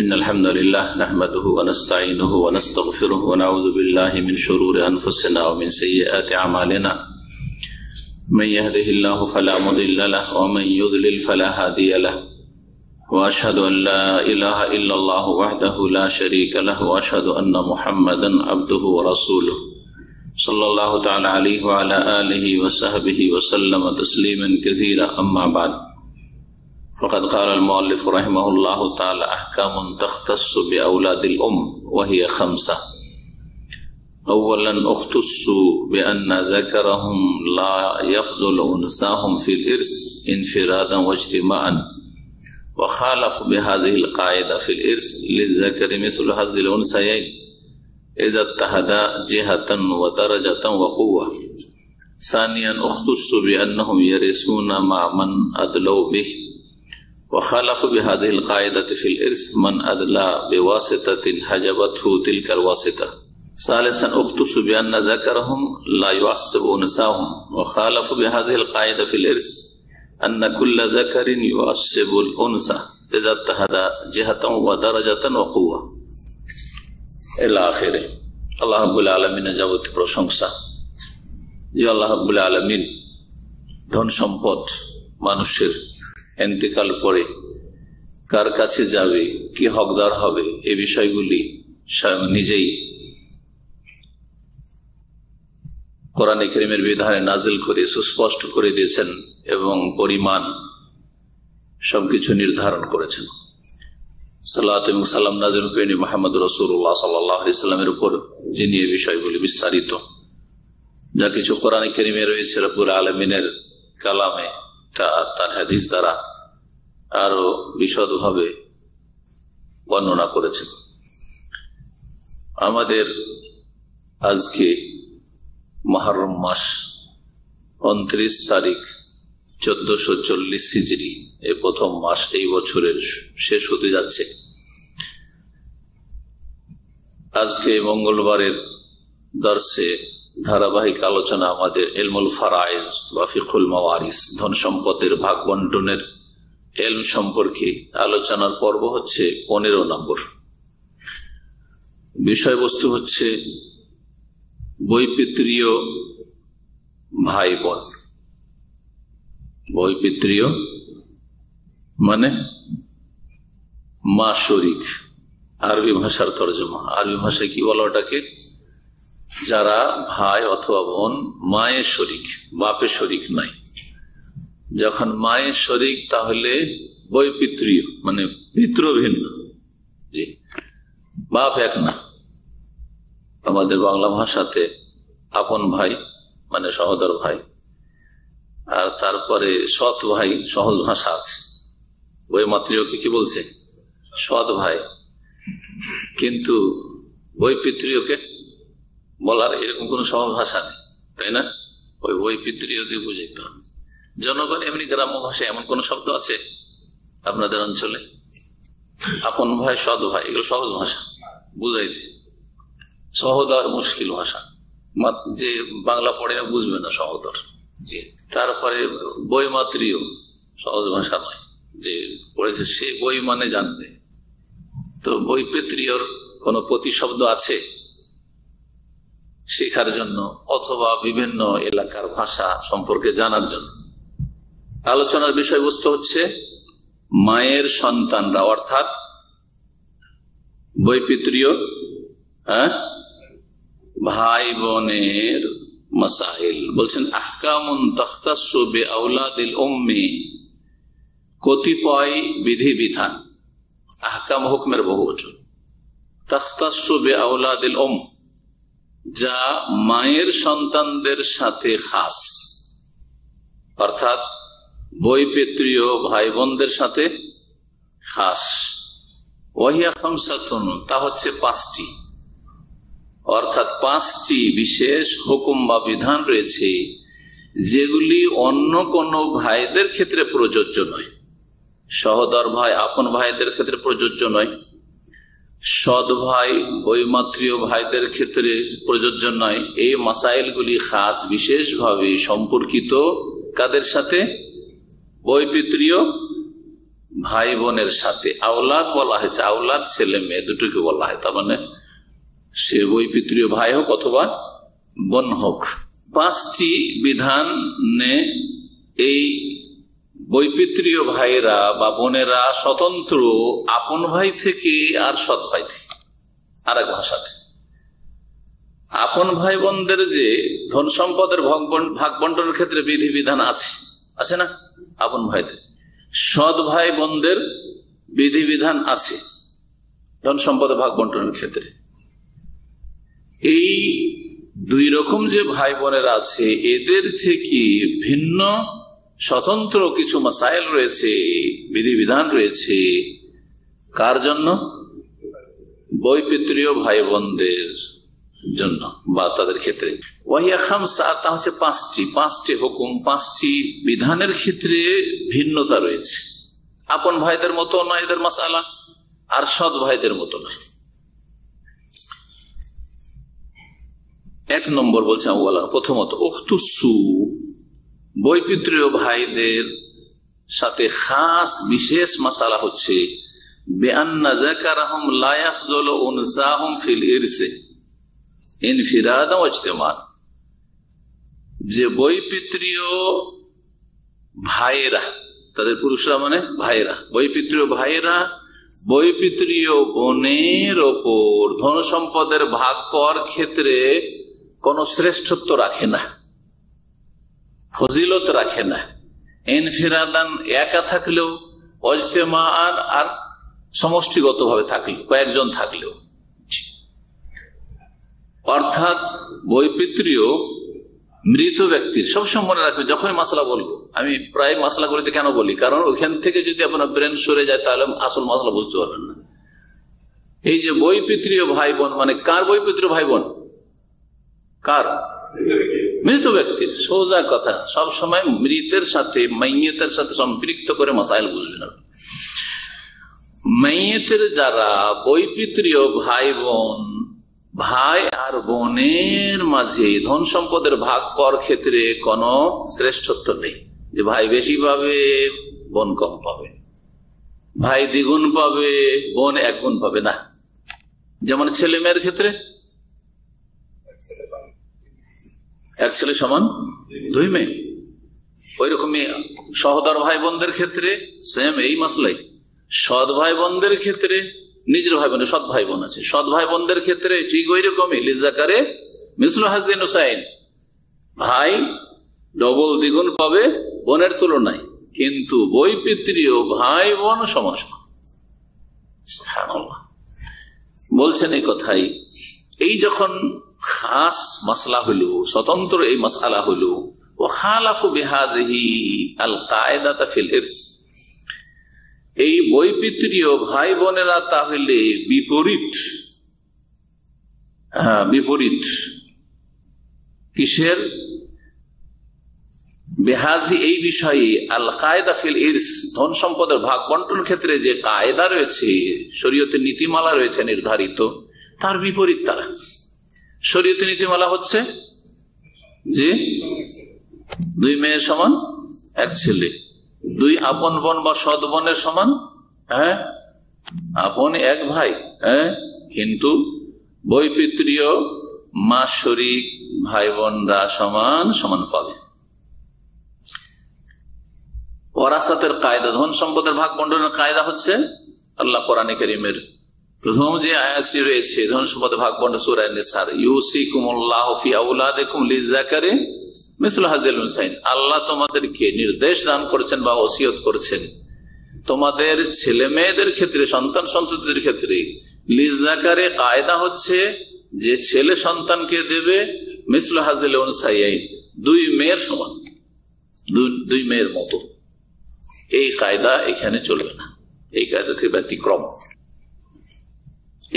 إن الحمد لله نحمده ونستعينه ونستغفره ونعوذ بالله من شرور أنفسنا ومن سيئات أعمالنا من يهده الله فلا مضل له ومن يضلل فلا هادي له وأشهد أن لا إله إلا الله وحده لا شريك له وأشهد أن محمدا عبده ورسوله صلى الله تعالى عليه وعلى آله وصحبه وسلم تسليما كثيرا أما بعد فقد قال المؤلف رحمه الله تعالى أحكام تختص بأولاد الأم وهي 5. أولا اختص بأن ذكرهم لا يفضل أنثاهم في الإرث انفرادا واجتماعا وخالف بهذه القاعدة في الإرث للذكر مثل هذه الأنثيين إذا اتحدا جهة ودرجة وقوة. ثانيا اختص بأنهم يرثون مع من أدلوا به وخالف بهذه القاعدة في الإرث من أدلى بواسطة حجبته تلك الواسطة. ثالثا اختص بأن ذكرهم لا يعصب أنثاهم وخالف بهذه القاعدة في الإرث أن كل ذكر يعصب الأنثى إذا اتحد جهة ودرجة وقوة إلى آخره. আল্লাহ রাব্বুল আলামিনের যাবতীয় প্রশংসা। যে আল্লাহ রাব্বুল আলামিন ধন সম্পদ মানুষের ইন্তেকাল পরে কার কাছে যাবে, কি হকদার হবে, এই বিষয়গুলি স্বয়ং নিজেই কোরআনে কারীমের বিধানে নাজিল করে সুস্পষ্ট করে দিয়েছেন এবং পরিমাণ সবকিছু নির্ধারণ করেছেন। সালাত এবং সালাম নাজিল করেন মুহাম্মদ রাসূলুল্লাহ সাল্লাল্লাহু আলাইহি সাল্লামের উপর, যিনি এই বিষয়গুলি বিস্তারিত যা কিছু কোরআনে কারীমে রয়েছে রব্বুল আলামিনের কালামে তার হাদিস দ্বারা আরো বিশদভাবে বর্ণনা করেছেন। আমাদের আজকে মুহররম মাস 29 তারিখ 1440 হিজরি, এই প্রথম মাস এই বছরের শেষ হতে যাচ্ছে। আজকে মঙ্গলবারের দর্শে ধারাবাহিক আলোচনা আমাদের ইলমুল ফারাইজ বা ফিকহুল মাওয়ারিস, ধন সম্পদের ভাগ বন্টনের ইলম সম্পর্কে আলোচনার পর্ব হচ্ছে 15 নম্বর। বিষয়বস্তু হচ্ছে বৈপিত্রীয় ভাই বোন। বৈপিত্রীয় মানে মা শরিক, আরবি ভাষার তর্জমা। আরবি ভাষায় কি বলা ওটাকে? যারা ভাই অথবা বোন মায়ের শরিক, বাপের শরিক নাই। যখন মায়ের শরিক তাহলে বৈপিত্রীয় মানে পিতৃ ভিন্ন, জি, বাপ এক না। আমাদের বাংলা ভাষাতে আপন ভাই মানে সহোদর ভাই, আর তারপরে সৎ ভাই সহজ ভাষা আছে। বৈমাতৃয়কে কি বলছে? সৎ ভাই। কিন্তু বৈপিত্রীয়কে বলার এরকম কোন সহজ ভাষা নেই, তাই না? ওই বৈপিত্রীয় দিয়ে বুঝাইতে হবে। জনগণ এমনি গ্রাম্য ভাষায় এমন কোন শব্দ আছে আপনাদের অঞ্চলে? আপন ভাই, সৎ ভাই, এগুলো সহজ ভাষা বুঝাইতে। সহোদর মুশকিল ভাষা, যে বাংলা পড়ে না বুঝবে না সহোদর। জি, তারপরে বৈমাতৃয় সহজ ভাষা নয়, যে পড়েছে সে বই মানে জানবে। তো বৈপিত্রীয়র কোন প্রতিশব্দ আছে শেখার জন্য অথবা বিভিন্ন এলাকার ভাষা সম্পর্কে জানার জন্য। আলোচনার বিষয়বস্তু হচ্ছে মায়ের সন্তানরা, অর্থাৎ বৈপিত্রীয় ভাই বোনের মাসাইল। বলছেন আহকামুন তাখতাসু বিআওলাদিল উম্মি, কতিপয় বিধি বিধান। আহকাম হুকমের বহুবচন। তাখতাসু বিআওলাদিল উম, যা মায়ের সন্তানদের সাথে খাস, অর্থাৎ বৈপিত্রীয় ভাই বোনদের সাথে খাস। ওয়াহিয়া খামসাতুন, তা হচ্ছে 5টি, অর্থাৎ 5টি বিশেষ হুকুম বা বিধান রয়েছে যেগুলি অন্য কোন ভাইদের ক্ষেত্রে প্রযোজ্য নয়। সহোদর ভাই, আপন ভাইদের ক্ষেত্রে প্রযোজ্য নয়। সৎ ভাই, বৈমাতৃয় ভাইদের ক্ষেত্রে প্রযোজ্য নয়। এই মাসাইলগুলি খাস, বিশেষভাবে সম্পর্কিত কাদের সাথে? বৈপিত্রীয় ভাই বোনের সাথে আওলাদ বলা হয়েছে, আওলাদ ছেলে মেয়ে দুটোকে বলা হয়, তার মানে সে বৈপিত্রীয় ভাই হোক অথবা বোন হোক। 5টি বিধানে এই বৈপিত্রীয় ভাইরা বা বোনেরা স্বতন্ত্র আপন ভাই থেকে আর সৎ ভাই থেকে। আর এক ভাষাতে আপন ভাই বোনদের যে ধন সম্পদের ভাগ বন্টনের ক্ষেত্রে বিধিবিধান আছে না, আপন ভাইদের। সৎ ভাই বোনদের বিধিবিধান আছে ধন সম্পদের ভাগ বন্টনের ক্ষেত্রে। এই দুই রকম যে ভাই বোনেরা আছে এদের থেকে ভিন্ন স্বতন্ত্র কিছু মাসাইল রয়েছে, বিধিবিধান রয়েছে। কার জন্য? বৈপিত্রীয় ভাই বোনদের জন্য বা তাদের ক্ষেত্রে। ওয়াহিয়া খামসা, তা হচ্ছে 5টি হুকুম, 5টি বিধানের ক্ষেত্রে ভিন্নতা রয়েছে। আপন ভাইদের মতো নয় এদের মাসালা, আর সৎ ভাইদের মতো নয়। 1 নম্বর বলছে প্রথমত উখতুসু, বৈপিত্রীয় ভাইদের সাথে খাস বিশেষ মাসালা হচ্ছে বেআন্না যাকারাহুম লা ইয়াখযুলু উনসাহুম ফিল ইরসে ইনফিরাদা ওয়া ইজতিমা, যে বৈপিত্রীয় ভাইয়েরা, তাদের পুরুষরা মানে ভাইয়েরা, বৈপিত্রীয় ভাইয়েরা বৈপিত্রীয় বোনের ওপর ধন সম্পদের ভাগ পাওয়ার ক্ষেত্রে কোন শ্রেষ্ঠত্ব রাখে না, ফজিলত রাখে না। ইনফিরাদান, একা থাকলেও, ইজতিমাআন, আর সমষ্টিগত ভাবে থাকলেও, কয়েকজন থাকলেও। অর্থাৎ বৈপিত্রীয় মৃত ব্যক্তির সবসময় মনে রাখবে, যখন মাসলা বলবো, আমি প্রায় মাসলাগুলিতে কেন বলি, কারণ ওইখান থেকে যদি আপনার ব্রেন সরে যায় তাহলে আসল মাসলা বুঝতে পারবেন না। এই যে বৈপিত্রীয় ভাই বোন, মানে কার বৈপিত্রীয় ভাই বোন? কার? মৃত ব্যক্তির। সোজা কথা, সব সময় মৃতের সাথে, মাইয়েতের সাথে সম্পৃক্ত করে মাসাইল বুঝবেন। মাইয়েতের যারা বৈপিত্রীয় ভাই বোন, ভাই আর বোনের মাঝে ধন সম্পদের ভাগ পাওয়ার ক্ষেত্রে কোন শ্রেষ্ঠত্ব নেই, যে ভাই বেশি পাবে বোন কম পাবে, ভাই দ্বিগুণ পাবে বোন 1 গুণ পাবে না। যেমন ছেলে মেয়ের ক্ষেত্রে 1 ছেলে সমান 2 মেয়ে, ওই রকমই সহোদর ভাই বোনদের ক্ষেত্রে সেম এই মাসলাই। সৎ ভাই বোনদের ক্ষেত্রে, নিজের ভাই বোনের সৎ ভাই বোন আছে, সৎ ভাই বোনদের ক্ষেত্রে ঠিক ওই রকমই লিজাকারে মিসলু হাজ্জিন উসাইন, ভাই ডবল দ্বিগুণ পাবে বোনের তুলনায়, কিন্তু বৈপিত্রীয় ভাই বোন সমান সমান। সুবহানাল্লাহ, বলছেন এই কথাই। এই যখন খাস মাসলা হইল, স্বতন্ত্র এই মাসআলা হইল, ওয়া খালাফু বিহাযিহি আল কায়দাতা ফিল ইরস, এই বৈপিত্রীয় ভাই বোনেরা তাহলে বিপরীত কিসের? বেহাজি, এই বিষয়ে আল কায়দা ফিল ইরস, ধন সম্পদের ভাগ বন্টন ক্ষেত্রে যে কায়দা রয়েছে, শরীয়তের নীতিমালা রয়েছে নির্ধারিত, তার বিপরীত তারা। শরীয়তের নীতিমালা হচ্ছে যে 2 মেয়ের সমান 1 ছেলে, 2 আপন বোন বা সৎ বোনের সমান আপন 1 ভাই, কিন্তু বৈপিত্রীয় মা শরীক ভাই বোনরা সমান সমান পাবে। ওয়ারাসাতের কায়দা, ধন সম্পদের ভাগ বন্টনের কায়দা হচ্ছে আল্লাহ কোরআনে কারীমের প্রথম যে আয়াতটি রয়েছে ধন সম্পদের ভাগ বন্টন, সূরা নিসার, ইউসিকুমুল্লাহু ফি আওলাদিকুম লিযাকারি মিসলু হাযিল উনসাইন, আল্লাহ তোমাদেরকে নির্দেশ দান করেছেন বা ওসিয়ত করেছেন তোমাদের ছেলে মেয়েদের ক্ষেত্রে, সন্তান সন্ততিদের ক্ষেত্রে, লিযাকারে কায়দা হচ্ছে যে ছেলে সন্তানকে দেবে মিসলু হাযিল উনসাইন, 2 মেয়ের সমান, 2 মেয়ের মতো। এই কায়দা এখানে চলবে না, এই কায়দা থেকে ব্যতিক্রম।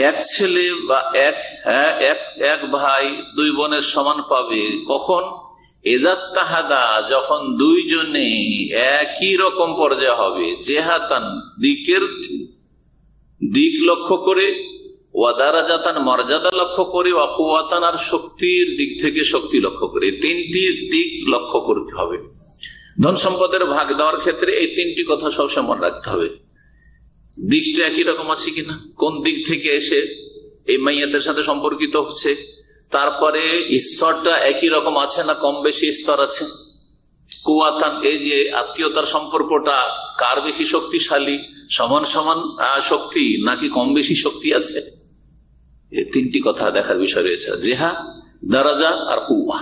1 ছেলে বা এক ভাই 2 বোনের সমান পাবে কখন? এজাত্তাহাদা, যখন 2 জনে একই রকম পর্যায়ে হবে, জেহাতান দিক লক্ষ্য করে, ওয়াদারাজাতান মর্যাদা লক্ষ্য করে, ওয়াকুওয়াতান আর শক্তির দিক থেকে শক্তি লক্ষ্য করে, 3টি দিক লক্ষ্য করতে হবে। ধন সম্পদের ভাগ দেওয়ার ক্ষেত্রে এই 3টি কথা সবসময় মনে রাখতে হবে। দিকটা একই রকম আছে কিনা, কোন দিক থেকে এসে এই মাইয়াতের সাথে সম্পর্কিত হচ্ছে, তারপরে স্তরটা একই রকম আছে না কম বেশি স্তর আছে, কুয়াতান এই যে আত্মীয়তার সম্পর্কটা কার বেশি শক্তিশালী, সমান সমান শক্তি নাকি কম বেশি শক্তি আছে, এই তিনটি কথা দেখার বিষয় রয়েছে, জেহা, দারাজা আর কুয়া।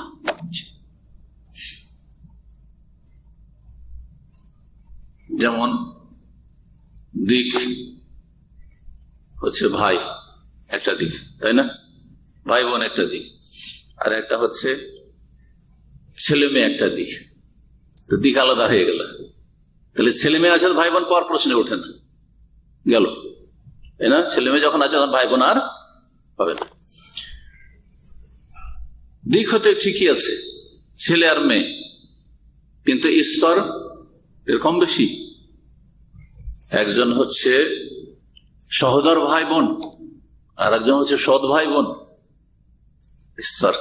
যেমন দিক হচ্ছে ভাই একটা দিক, তাই না, ভাই বোন একটা দিক, আর একটা হচ্ছে ছেলে মেয়ে একটা দিক, তো দিক আলাদা হয়ে গেল। তাহলে ছেলে মেয়ে আছে ভাই বোন পাওয়ার প্রশ্নে ওঠে না, গেল, তাই না, ছেলে মেয়ে যখন আছে তখন ভাই বোন আর হবে না। দিক হতে ঠিকই আছে ছেলে আর মেয়ে, কিন্তু স্তর এর কম বেশি। একজন হচ্ছে সহোদর ভাই বোন আর একজন হচ্ছে সৎ ভাই বোন, স্তর,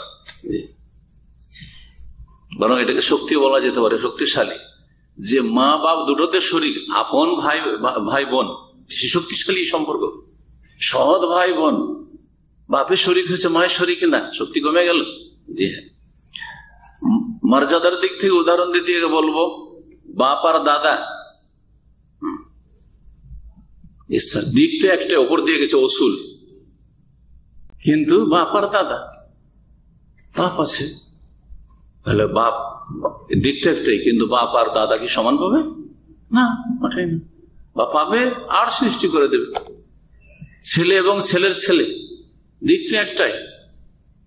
বরং এটাকে শক্তি বলা যেতে পারে, শক্তিশালী, যে মা বাপ দুটোতে শরীক, আপন ভাই বোন বেশি শক্তিশালী সম্পর্ক, সৎ ভাই বোন বাপের শরীক হয়েছে মায়ের শরীক না, শক্তি কমে গেল। জি হ্যাঁ, মর্যাদার দিক থেকে উদাহরণ দিতে বলবো বাপ আর দাদা, দিকটা একটা ওপর দিয়ে গেছে অসুল, কিন্তু বাপ আর দাদা, বাপ আছে তাহলে বাপ দিকটা একটাই, কিন্তু বাপ আর দাদা কি সমান পাবে না, ওটাই না, বা পাবে আর সৃষ্টি করে দেবে। ছেলে এবং ছেলের ছেলে, দিকটা একটাই,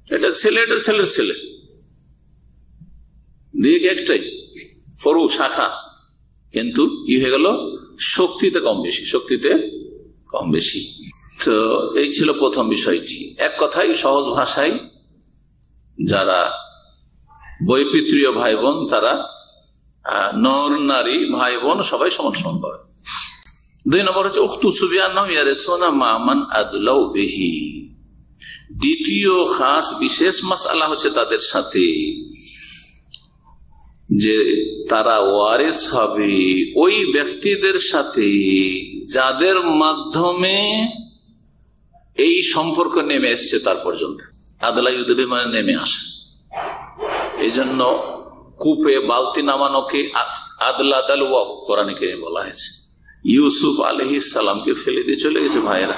এটা ছেলে এটা ছেলের ছেলে, দিক একটাই, ফরু শাখা, কিন্তু কি হয়ে গেল শক্তিতে কম বেশি, শক্তিতে কম বেশি। তো এই ছিল প্রথম বিষয়টি। এক কথায় সহজ ভাষায় যারা বৈপিত্রীয় ভাই বোন তারা নর নারী ভাই বোন সবাই সমান সমান পাবে। 2 নম্বর হচ্ছে উখতু সুবিয়ান্নাহুম ইয়ারিসুনা মামান আদলাউ বিহি। দ্বিতীয় খাস বিশেষ মাসআলা হচ্ছে তাদের সাথে যে তারা ওয়ারিস হবে ওই ব্যক্তিদের সাথে যাদের মাধ্যমে এই সম্পর্ক নেমে এসছে তার পর্যন্ত। আদলা ইউদলি মানে নেমে আসে, এই জন্য কূপে বালতি নামানোকে আদলা দালওয়া কোরআনে কারিমে বলা হয়েছে। ইউসুফ আলাইহিস সালামকে ফেলে দিয়ে চলে গেছে ভাইয়েরা,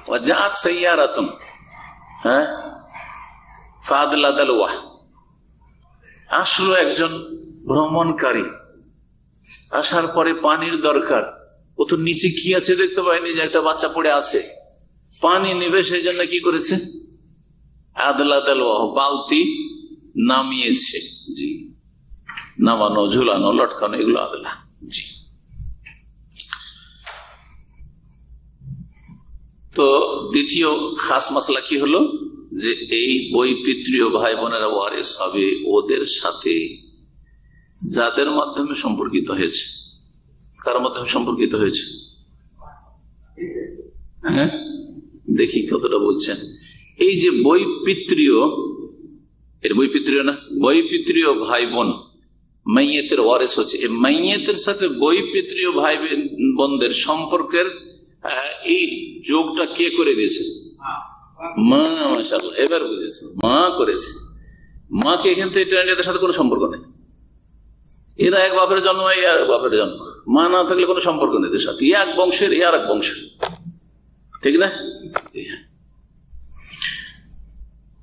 ওয়াজাআত সাইয়ারাতুন, হ্যাঁ, ফাদলা দালওয়া, আসলো একজন ভ্রমণকারী, আসার পরে পানির দরকার, ও তো নিচে কি আছে দেখতে পায়নি যে একটা বাচ্চা পড়ে আছে, পানি নেবে, সেই জন্য কি করেছে আদলা দালওয়া, বালতি নামিয়েছে। জি, নামানো, ঝুলানো, লটকানো, এগুলো আদলা। জি, তো দ্বিতীয় খাস মশলা কি হলো যে এই বৈপিত্রীয় ভাই বোনেরা ওয়ারিস হবে ওদের সাথে যাদের মাধ্যমে সম্পর্কিত হয়েছে। কার মাধ্যমে সম্পর্কিত হয়েছে? হ্যাঁ, দেখি কতটা বলছেন। এই যে বৈপিত্রীয়, এর বৈপিত্রীয় না, বৈপিত্রীয় ভাই বোন মাইয়েতের ওয়ারিস হচ্ছে, এই মাইয়েতের সাথে বৈপিত্রীয় ভাই বোনদের সম্পর্কের এই যোগটা কে করে দিয়েছে? মা। মাশাআল্লাহ, এবার বুঝেছে, মা করেছে। মাকে এখান থেকে এদের সাথে কোনো সম্পর্ক নেই, এরা এক বাপের জন্ম, এক বাপের জন্ম, মা না থাকলে কোনো সম্পর্ক নেই এদের সাথে, এক বংশের আর এক বংশের, ঠিক না?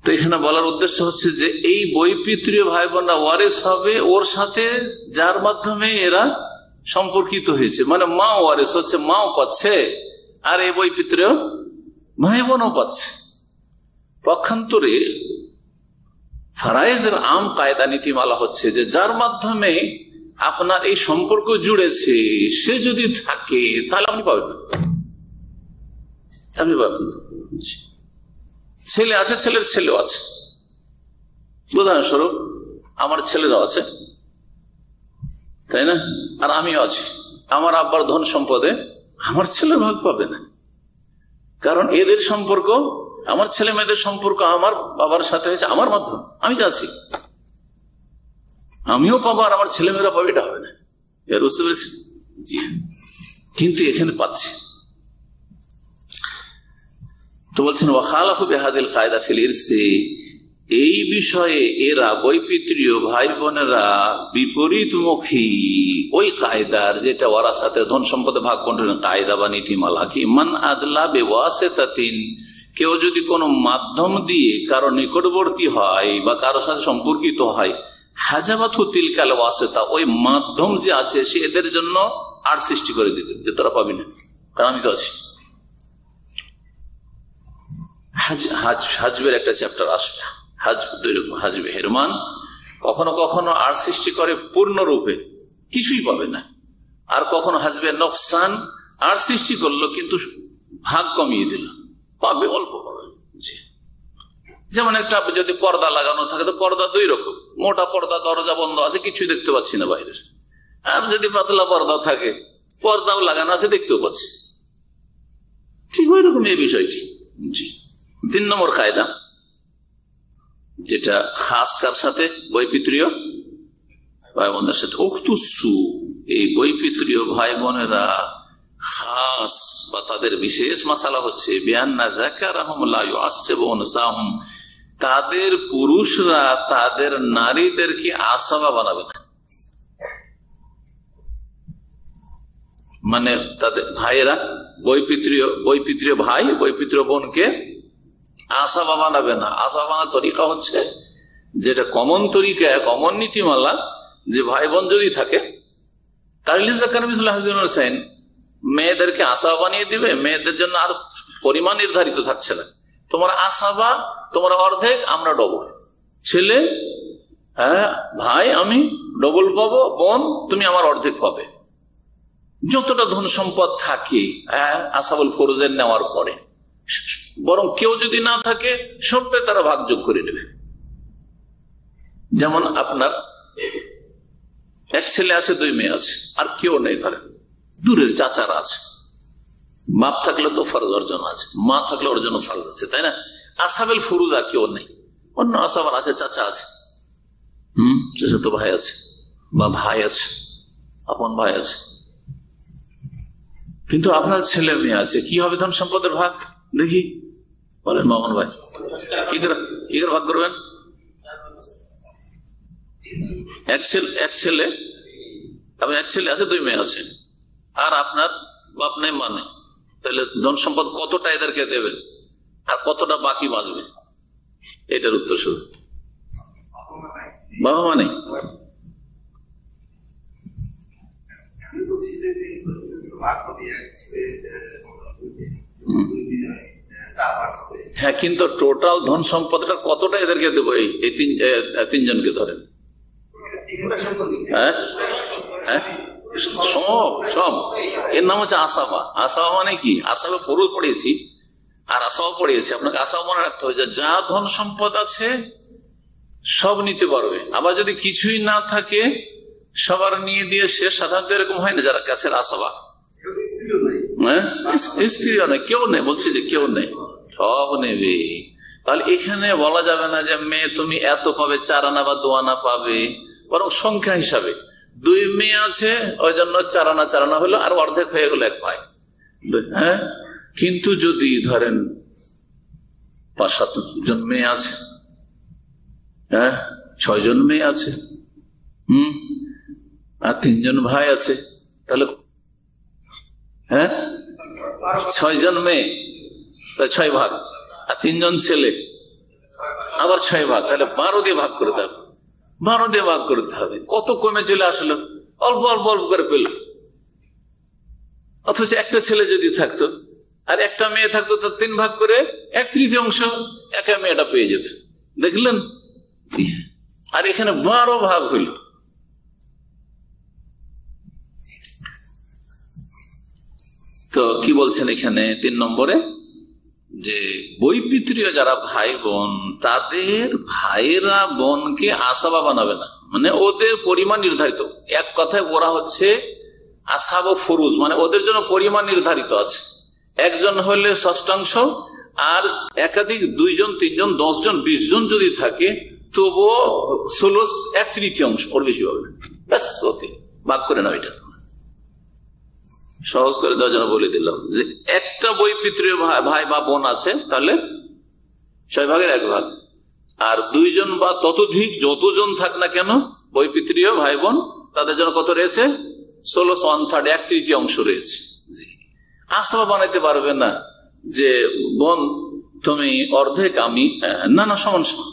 তো এখানে বলার উদ্দেশ্য হচ্ছে যে এই বৈপিত্রীয় ভাই বোনরা ওয়ারিস হবে ওর সাথে যার মাধ্যমে এরা সম্পর্কিত হয়েছে, মানে মা ওয়ারিস হচ্ছে, মাও পাচ্ছে আর এই বৈপিত্রীয় ভাই বোনও পাচ্ছে। পক্ষান্তরে ফারায়েজের আম কায়দা নীতিমালা হচ্ছে যে যার মাধ্যমে আপনার এই সম্পর্ক জুড়েছে সে যদি থাকে তাহলে আপনি পাবেন না, আপনি পাবেন না। ছেলে আছে, ছেলের ছেলেও আছে, উদাহরণস্বরূপ আমার ছেলেরাও আছে, তাই না? আর আমিও আছি, আমার আব্বার ধন সম্পদে আমার ছেলের ভাগ পাবে না, কারণ এদের সম্পর্ক, আমার ছেলে মেয়েদের সম্পর্ক আমার বাবার সাথে হয়েছে আমার মাধ্যমে, আমি যাচ্ছি, আমিও পাবো আর আমার ছেলে মেয়েরা পাবে, এটা হবে না। এর বুঝতে পেরেছি? জি। কিন্তু এখানে পাচ্ছে। তো বলছেন ওয়াখালাফু বিহাযিল কায়দা ফিল ইরসি, এই বিষয়ে এরা বৈপিত্রীয় ভাই বোনেরা বিপরীতমুখী ওই কায়দার, যেটা ওয়ারাসাতে ধন সম্পদে ভাগ বন্টনের কায়দা বা নীতিমালা কি, মান আদলা বিওয়াসিতাতিন, কেউ যদি কোনো মাধ্যম দিয়ে কারো নিকটবর্তী হয় বা কারোর সাথে সম্পর্কিত হয়, হাজাবাতু তিলকাল ওয়াসিতা, ওই মাধ্যম যে আছে সে এদের জন্য আর সৃষ্টি করে দিবে যে তোরা পাবি না, কারণ আমি তো আছি। হাজবের একটা চ্যাপ্টার আসবে, হাজবে হেরমান কখনো কখনো আর সৃষ্টি করে পূর্ণরূপে, কিছুই পাবে না, আর কখনো হাজবে নকসান আর সৃষ্টি করলো কিন্তু ভাগ কমিয়ে দিল, পাবে অল্প পাবে। যেমন একটা যদি পর্দা লাগানো থাকে তো পর্দা দুই রকম, মোটা পর্দা দরজা বন্ধ আছে কিছুই দেখতে পাচ্ছি না বাইরে, আর যদি পাতলা পর্দা থাকে পর্দাও লাগানো আছে দেখতেও পাচ্ছি, ঠিক ওই রকম এই বিষয়টি। জি, 3 নম্বর কায়দা, যেটা খাস কার সাথে, বৈপিত্রীয় ভাই বোনের সাথে। উখতুসু, এই বৈপিত্রীয় ভাই বোনেরা খাস বা তাদের বিশেষ মাসালা হচ্ছে বিআন্না যাকারাহুম লা ইউআসসিবু উনসাহুম, তাদের পুরুষরা তাদের নারীদেরকে আসাবা বানাবে না, মানে তাদের ভাইয়েরা বৈপিত্রীয় ভাই বৈপিত্রীয় বোনকে আসাবা বানাবে না। আসাবা বানার তরিকা হচ্ছে যেটা কমন তরিকা, কমন নীতিমালা, যে ভাই বোন যদি থাকে তাহলে মেয়েদেরকে আসাবা বানিয়ে দিবে, মেয়েদের জন্য আর পরিমাণ নির্ধারিত থাকছে না, তোমার আসাবা তোমরা অর্ধেক আমরা ডবল, ছেলে হ্যাঁ ভাই আমি ডবল পাবো, বোন তুমি আমার অর্ধেক পাবে। যতটা ধন সম্পদ থাকে আসাবুল ফরজের নেওয়ার পরে, বরং কেউ যদি না থাকে সবটাই তারা ভাগযোগ করে নেবে। যেমন আপনার এক ছেলে আছে 2 মেয়ে আছে, আর কেউ নেই ঘরে, দূরের চাচারা আছে, বাপ থাকলে তো ফরজ অর্জন আছে, মা থাকলে ওর জন্য ফরজ আছে, তাই না? আসাবেল ফুরুজ আর কেউ নেই, অন্য আসাবার আছে, চাচা আছে, চাচাতো ভাই আছে, বা ভাই আছে, আপন ভাই আছে, কিন্তু আপনার ছেলে মেয়ে আছে, কি হবে ধন সম্পদের ভাগ? দেখি বলেন মামুন ভাই, কি করে ভাগ করবেন? এক ছেলে আছে, 2 মেয়ে আছে, আর আপনার বাপ নেই মা নেই, তাহলে ধন সম্পদ কতটা এদেরকে দেবেন আর কতটা বাকি বাঁচবে? এটার উত্তর শুধু বাবা মা নেই। হ্যাঁ, কিন্তু টোটাল ধন সম্পদটা কতটা এদেরকে দেবো? এই 3 জনকে ধরেন, হ্যাঁ হ্যাঁ সব, এর নাম হচ্ছে আসাবা। আসাবা মানে কি? আসাবা ফরজ পড়িয়েছি আর আসাবা পড়িয়েছি, আপনাকে আসাবা মনে রাখতে হবে যে যা ধন সম্পদ আছে সব নিতে পারবে, আবার যদি কিছুই না থাকে সবার নিয়ে দিয়ে সে সাধারণত এরকম হয় না, যারা কাছের আসাবা, হ্যাঁ স্ত্রীও নেই, কেউ নেই, বলছি যে কেউ নেই, সব নেবে। তাহলে এখানে বলা যাবে না যে মেয়ে তুমি এত পাবে, 4 আনা বা 2 আনা পাবে, বরং সংখ্যা হিসাবে 2 মেয়ে আছে ওই জন্য 4 আনা হলো, আর অর্ধেক হয়ে গেল 1 ভাই, হ্যাঁ। কিন্তু যদি ধরেন 5-7 জন মেয়ে আছে, হ্যাঁ 6 জন মেয়ে আছে, আর 3 জন ভাই আছে, তাহলে হ্যাঁ 6 জন মেয়ে, 6 ভাগ, আর 3 জন ছেলে, আবার 6 ভাগ, তাহলে 12 দিয়ে ভাগ করতে হবে, 12 দিয়ে ভাগ করতে হবে। কত কমে চলে আসলো, অল্প অল্প অল্প করে পেল। অথচ একটা ছেলে যদি থাকতো আর একটা মেয়ে থাকতো, তার 3 ভাগ করে 1/3 একা মেয়েটা পেয়ে যেত, দেখলেন? আর এখানে 12 ভাগ হইল। তো কি বলছেন এখানে 3 নম্বরে, যে বৈপিত্রীয় যারা ভাই বোন, তাদের ভাইয়েরা বোনকে আসাবা বানাবে না, মানে ওদের পরিমাণ নির্ধারিত। এক কথায় ওরা হচ্ছে আসাব ফরুজ, মানে ওদের জন্য পরিমাণ নির্ধারিত আছে। একজন হলে ষষ্ঠাংশ, আর একাধিক 2 জন 3 জন 10 জন 20 জন যদি থাকে তবুও 16 1/3, ওর বেশি হবে না, ব্যাস ওতে ভাগ করে নাও। এটা সহজ করে দেওয়ার জন্য বলে দিলাম যে একটা বৈপিত্রীয় ভাই বা বোন আছে, তাহলে 6 ভাগের 1 ভাগ। আর 2 জন বা ততোধিক যতজন থাক না কেন বৈপিত্রীয় ভাই বোন, তাদের জন্য কত রয়েছে? 16 1/3, 1/3 অংশ রয়েছে। আসবা বানাইতে পারবে না যে বোন তুমি অর্ধেক আমি, না না সমান সমান।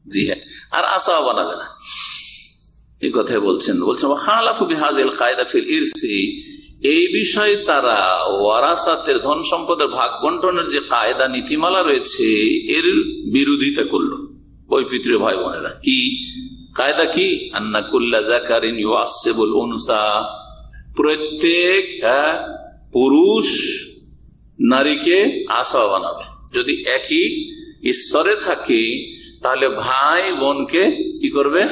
জি হ্যাঁ, আর আসবা বানাবে না, এই কথাই বলছেন। খালাফু বিহাযিল কায়দা ফিল ইরসি, এই বিষয়ে তারা ওয়ারাসাতের ধন সম্পদের ভাগ বন্টনের যে কায়দা নীতিমালা রয়েছে এর বিরোধিতা করলো বৈপিত্রীয় ভাই বোনেরা। কি কায়দা? কি? আন্না কুল্লা যাকারিন ইউআসসিবুল উনসা, প্রত্যেক পুরুষ নারীকে আসবা বানাবে। যদি একই স্তরে থাকে তাহলে ভাই বোনকে কি করবে?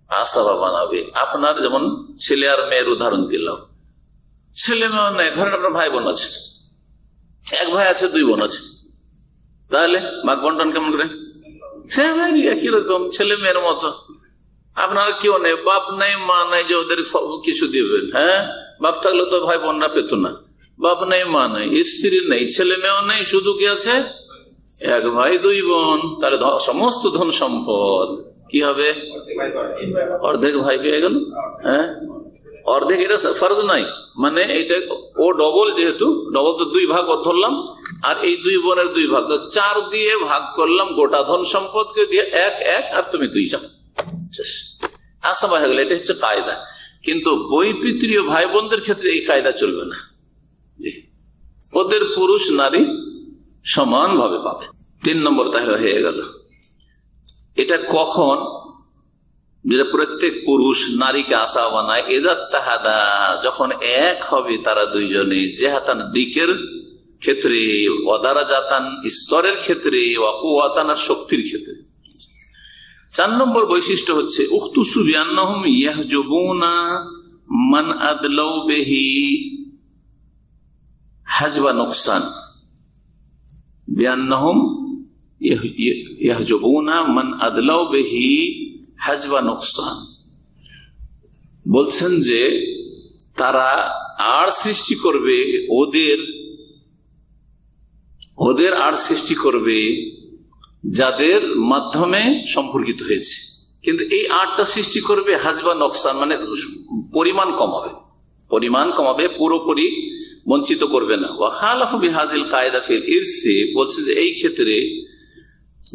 আসবা বানাবে। আপনার যেমন ছেলে আর মেয়ের উদাহরণ দিলাম, ছেলে মেয়ে নেই, ধরেন আপনার ভাই বোন আছে, 1 ভাই আছে 2 বোন আছে, তাহলে ভাগ বন্টন কেমন করে? একই রকম ছেলে মেয়ের মতো। আপনার কেউ নেই, বাপ নেই মা নেই যে ওদের কিছু দিবেন। হ্যাঁ, বাপ থাকলে তো ভাই বোনরা পেত না। বাপ নেই মা নেই, স্ত্রী নেই, ছেলে মেয়েও নেই, শুধু কি আছে? 1 ভাই 2 বোন। তাহলে সমস্ত ধন সম্পদ কি হবে? অর্ধেক ভাই পেয়ে গেল। হ্যাঁ, অর্ধেক, এটা ফরজ নাই, মানে এটা ও ডবল, যেহেতু ডবল তো 2 ভাগ ধরলাম, আর এই 2 বোনের 2 ভাগ, তো 4 দিয়ে ভাগ করলাম গোটা ধন সম্পদকে দিয়ে, 1 আর তুমি 2 যাও, আসবা হয়ে গেল। এটা হচ্ছে কায়দা। কিন্তু বৈপিত্রীয় ভাই বোনদের ক্ষেত্রে এই কায়দা চলবে না। ওদের পুরুষ নারী সমান ভাবে পাবে। 3 নম্বর তাহলে হয়ে গেল। এটা কখন? যেটা প্রত্যেক পুরুষ নারীকে আসবা বানায়, এদাত তাহাদা, যখন এক হবে তারা 2 জনে, জেহাতান দিকের ক্ষেত্রে, ওয়াদারা জাতান স্তরের ক্ষেত্রে, ওয়াকুয়াতান আর শক্তির ক্ষেত্রে। 4 নম্বর বৈশিষ্ট্য হচ্ছে উখতুসু বিআন্নাহুম ইয়াহজুবুনা মান আদলাউ বিহি হাজবা নুকসান। বিআন্নাহুম ইয়াহজুবুনা মান আদলাউ বিহি হাজবা নুকসান, বলছেন যে তারা আর সৃষ্টি করবে, ওদের আর সৃষ্টি করবে যাদের মাধ্যমে সম্পর্কিত হয়েছে, কিন্তু এই আটটা সৃষ্টি করবে হাজবা নকসান, মানে পরিমাণ কমাবে, পুরোপুরি বঞ্চিত করবে না। ওয়াখালাফু বিহাযিল কায়দা ফিল ইরসি, বলছে যে এই ক্ষেত্রে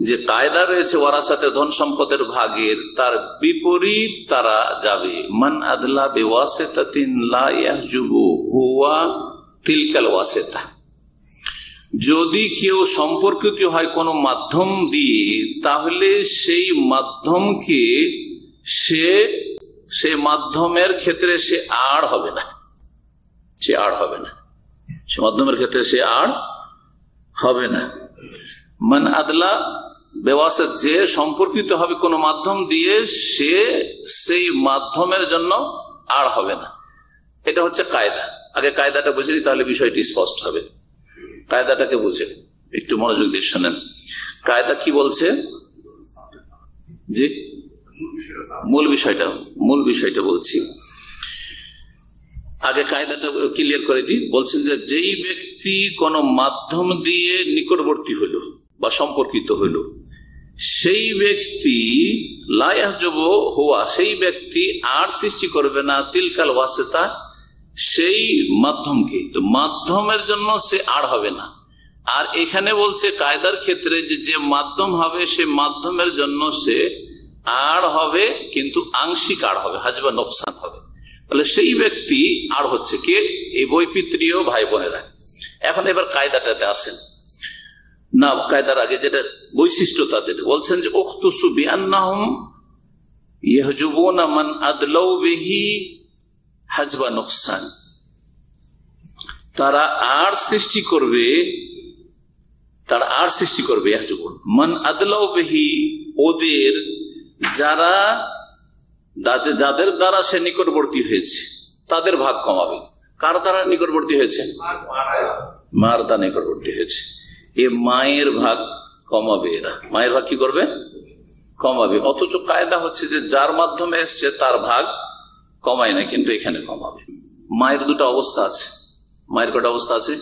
যে কায়দা রয়েছে ওয়ারাসাতে ধন সম্পদের ভাগের, তার বিপরীত তারা যাবে। মান আদলা বিওয়াসিতাতিন লা ইয়াহজুবু হুয়া তিলকাল ওয়াসিতা, যদি কেউ সম্পর্কিত হয় কোনো মাধ্যম দিয়ে, তাহলে সেই মাধ্যমকে সে মাধ্যমের ক্ষেত্রে সে আর হবে না, সে মাধ্যমের ক্ষেত্রে সে আর হবে না। মান আদলা বেওয়াসিত, যে সম্পর্কিত হবে কোনো মাধ্যম দিয়ে, সে সেই মাধ্যমের জন্য আর হবে না। এটা হচ্ছে কায়দা। আগে কায়দাটা বুঝে নিই, তাহলে বিষয়টি স্পষ্ট হবে। কায়দাটাকে বুঝে একটু মনোযোগ দিয়ে শোনেন। কায়দা কি বলছে? জি, মূল বিষয়টা বলছি। আগে কায়দাটা ক্লিয়ার করে দিই। বলছেন যে যেই ব্যক্তি কোন মাধ্যম দিয়ে নিকটবর্তী হইল বা সম্পর্কিত হইল, সেই ব্যক্তি লা ইয়াহজুবু হুয়া, সেই ব্যক্তি আর সৃষ্টি করবে না তিলকাল ওয়াসিতা, সেই মাধ্যমকে। তো মাধ্যমের জন্য সে আর হবে না। আর এখানে বলছে কায়দার ক্ষেত্রে যে মাধ্যম হবে, সে মাধ্যমের জন্য সে আর হবে, কিন্তু আংশিক আর হবে, হাজবা নোকসান হবে। তাহলে সেই ব্যক্তি আর হচ্ছে কে? এই বৈপিত্রীয় ভাই বোনেরা। এখন এবার কায়দাটাতে আসেন না, কায়দার আগে যেটা বৈশিষ্ট্য তাদের বলছেন যে উখতুসু বিআন্নাহুম ইয়াহজুবুনা মান আদলাউ বিহি হাজবা নুকসান, তারা আর সৃষ্টি করবে ইয়াহজুবুন মান আদলাউ বিহি, ওদের যাদের দ্বারা সে নিকটবর্তী হয়েছে তাদের ভাগ কমাবে। কার দ্বারা নিকটবর্তী হয়েছে? মার দ্বারা নিকটবর্তী হয়েছে, এ মায়ের ভাগ কমাবে। এরা মায়ের ভাগ কি করবে? কমাবে। অথচ কায়দা হচ্ছে যে যার মাধ্যমে এসছে তার ভাগ কমায় না, কিন্তু এখানে কমাবে। মায়ের দুটো অবস্থা আছে। মায়ের কটা অবস্থা আছে?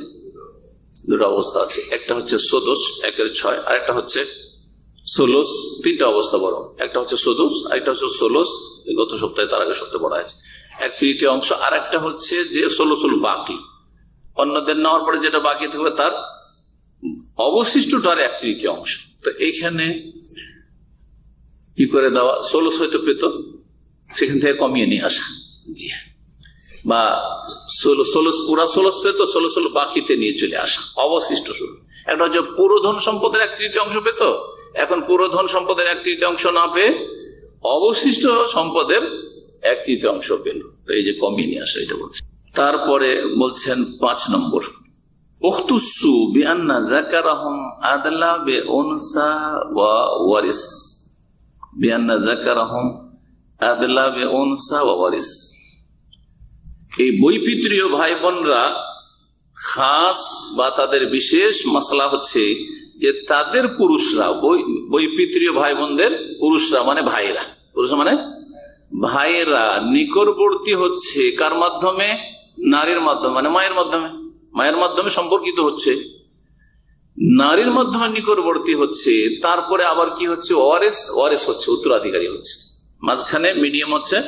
দুটো অবস্থা আছে। একটা হচ্ছে সদোষ 1/6, আর একটা হচ্ছে ষোলশ। তিনটা অবস্থা বড়। একটা হচ্ছে সদোষ, আরেকটা হচ্ছে ষোলশ, গত সপ্তাহে তার আগে সপ্তাহে পড়া আছে, 1/3 অংশ। আর একটা হচ্ছে যে ষোলশল বাকি, অন্যদের নেওয়ার পরে যেটা বাকি থাকবে তার অবশিষ্টটার 1/3 অংশ। তো এইখানে কি করে দেওয়া? 16 হয়তো পেত, সেখান থেকে কমিয়ে নিয়ে আসা। জি হ্যাঁ, বা 16 পুরা 16 পেত, 16 বাকিতে নিয়ে চলে আসা, অবশিষ্ট শুরু। একটা হচ্ছে পুরো ধন সম্পদের 1/3 অংশ পেত, এখন পুরো ধন সম্পদের 1/3 অংশ না পেয়ে অবশিষ্ট সম্পদের 1/3 অংশ পেল। তো এই যে কমিয়ে নিয়ে আসা, এটা বলছে। তারপরে বলছেন 5 নম্বর, উখতুসু বিআন্না যাকারাহুম আদলা বিউনসা ওয়া ওয়ারিস। বিআন্না যাকারাহুম আদলা বিউনসা ওয়া ওয়ারিস। এই বৈপিত্রীয় ভাই বোনরা খাস বা তাদের বিশেষ মাসলা হচ্ছে যে তাদের পুরুষরা, বৈপিত্রীয় ভাই বোনদের পুরুষরা মানে ভাইরা, পুরুষ মানে ভাইয়েরা নিকটবর্তী হচ্ছে কার মাধ্যমে? নারীর মাধ্যমে, মানে মায়ের মাধ্যমে। মায়ের মাধ্যমে সম্পর্কিত হচ্ছে, নারীর মাধ্যমে নিকটবর্তী হচ্ছে। তারপরে আবার কি হচ্ছে? ওয়ারিস। ওয়ারিস হচ্ছে উত্তরাধিকারী হচ্ছে। মাঝখানে মিডিয়াম হচ্ছে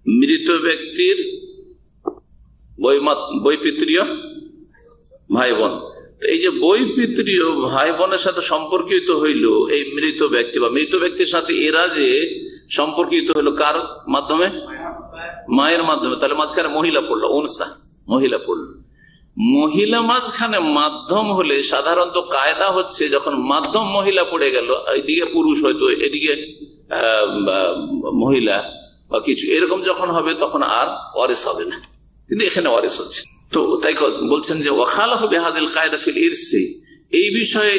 মৃত ব্যক্তির বৈপিত্রীয় ভাই বোন। তো এই যে বৈপিত্রীয় ভাই বোনের সাথে সম্পর্কিত হইল এই মৃত ব্যক্তি, বা মৃত ব্যক্তির সাথে এরা যে সম্পর্কিত হইল কার মাধ্যমে? মায়ের মাধ্যমে। তাহলে মাঝখানে মহিলা পড়লো, উনসা, মহিলা পড়লো। মহিলা মাঝখানে মাধ্যম হলে সাধারণত কায়দা হচ্ছে যখন মাধ্যম মহিলা পড়ে গেল, এদিকে পুরুষ হয়তো এদিকে মহিলা বা কিছু এরকম যখন হবে তখন আর ওয়ারিস হবে না, কিন্তু এখানে ওয়ারিস হচ্ছে। তো তাই বলছেন যে ওয়াখালাফ বিহাযিল কায়দা ফিল ইরসি, এই বিষয়ে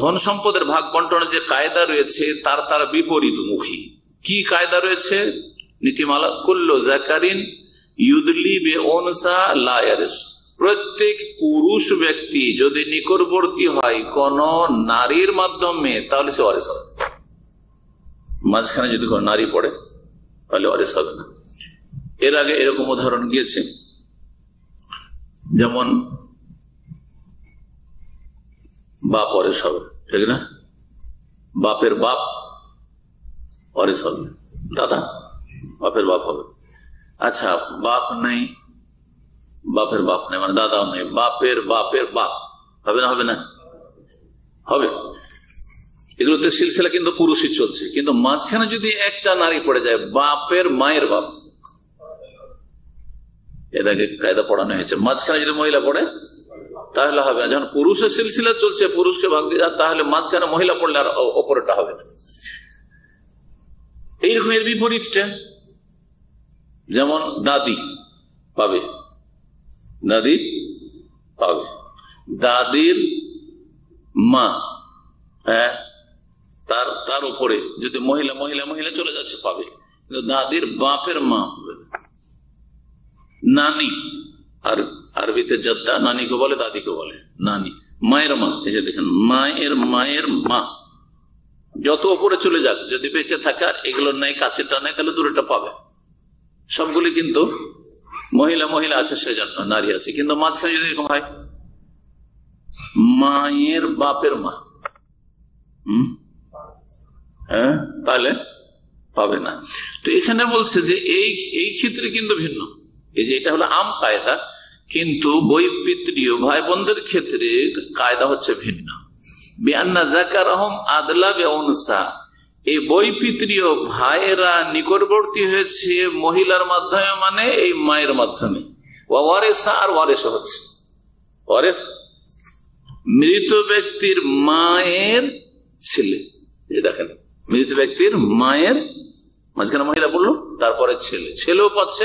ধন সম্পদের ভাগ বন্টনের যে কায়দা রয়েছে তার বিপরীতমুখী। কি কায়দা রয়েছে? নীতিমালা, কুল্লু যাকারিন ইউদলি বিউনসা লা ইয়ারিস। প্রত্যেক পুরুষ ব্যক্তি যদি নিকটবর্তী হয় কোন নারীর মাধ্যমে তাহলে সে ওয়ারিস হবে। মাঝখানে যদি কোনো নারী পড়ে তাহলে ওয়ারিস হবে না। এর আগে এরকম উদাহরণ গিয়েছে, যেমন বাপ ওয়ারিস হবে, ঠিক না? বাপের বাপ ওয়ারিস হবে, দাদা বাপের বাপ হবে। আচ্ছা, বাপ নেই, বাপের বাপ নেই মানে দাদাও নেই, বাপের বাপের বাপ হবে না? হবে না? হবে। এগুলোতে সিলসিলা কিন্তু পুরুষই চলছে, কিন্তু মাঝখানে যদি একটা নারী পড়ে যায়, বাপের মায়ের বাপ, এর আগে কায়দা পড়ানো হয়েছে, মাঝখানে যদি মহিলা পড়ে তাহলে হবে না। যখন পুরুষের সিলসিলা চলছে, পুরুষকে ভাগ দিয়ে যায়, তাহলে মাঝখানে মহিলা পড়লে আর ওপরেটা হবে না। এইরকম এর বিপরীতটা, যেমন দাদি পাবে, দাদি পাবে, দাদির মা, হ্যাঁ, তার উপরে যদি মহিলা মহিলা মহিলা চলে যাচ্ছে পাবে, কিন্তু দাদির বাপের মা হবে। নানি, আর আরবিতে জদ্দা নানিকে বলে, দাদিকে বলে নানি। মায়ের মা, এই যে দেখেন মায়ের মায়ের মা, যত উপরে চলে যাক, যদি বেঁচে থাকে আর এগুলোর নাই, কাছেটা নাই, তাহলে দূরেটা পাবে। সবগুলি কিন্তু মহিলা মহিলা আছে, সেজন্য নারী আছে, কিন্তু মাঝখানে যদি এরকম হয় মায়ের বাপের মা, হ্যাঁ, তাহলে পাবে না। তো এখানে বলছে যে এই ক্ষেত্রে কিন্তু ভিন্ন, এই যে এটা হলো আম কায়দা, কিন্তু বৈপিত্রীয় ভাই বোনদের ক্ষেত্রে কায়দা হচ্ছে ভিন্ন। বিআন্না যাকারাহুম আদলা বিউনসা, এই বৈপিত্রীয় ভাইয়েরা নিকটবর্তী হয়েছে মহিলার মাধ্যমে, মানে এই মায়ের মাধ্যমে। ওয়ারিসা, আর ওয়ারিস হচ্ছে ওয়ারিস মৃত ব্যক্তির মায়ের ছেলে। দেখেন, মৃত ব্যক্তির মায়ের মাঝখানে মহিলা বললো, তারপরে ছেলে, ছেলেও পাচ্ছে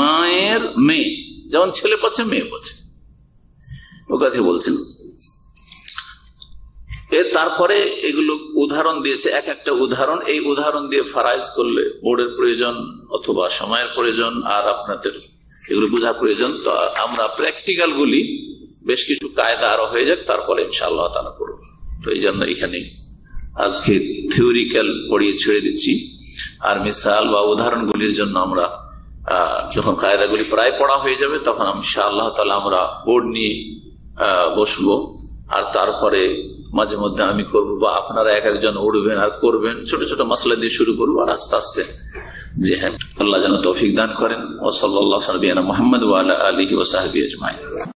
মায়ের মেয়ে, যেমন ছেলে পাচ্ছে মেয়ে পাচ্ছে, ও কথা বলছেন। তারপরে এগুলো উদাহরণ দিয়েছে, এক একটা উদাহরণ, এই উদাহরণ দিয়ে ফারাইজ করলে বোর্ডের প্রয়োজন অথবা সময়ের প্রয়োজন, আর আপনাদের এগুলো বোঝার প্রয়োজন। তো আমরা প্র্যাকটিক্যাল গুলি বেশ কিছু কায়দা আরো হয়ে যাক, তারপরে ইনশাআল্লাহ তাআলা করব। তো এই জন্য এখানে আজকে থিওরিক্যাল পড়িয়ে ছেড়ে দিচ্ছি, আর মিসাল বা উদাহরণগুলির জন্য আমরা যখন কায়দাগুলি প্রায় পড়া হয়ে যাবে তখন ইনশাআল্লাহ তাআলা আমরা বোর্ড নিয়ে বসবো। আর তারপরে মাঝে মধ্যে আমি করবো বা আপনারা এক একজন উঠবেন আর করবেন, ছোট ছোট মাসলা দিয়ে শুরু করবো আর আস্তে আস্তে। জি হ্যাঁ, আল্লাহ যেন তৌফিক দান করেন। ওয়া সাল্লাল্লাহু আলা নবিয়িনা মুহাম্মদ ওয়া আলা আলিহি ওয়া সাহবিহি আজমাইন।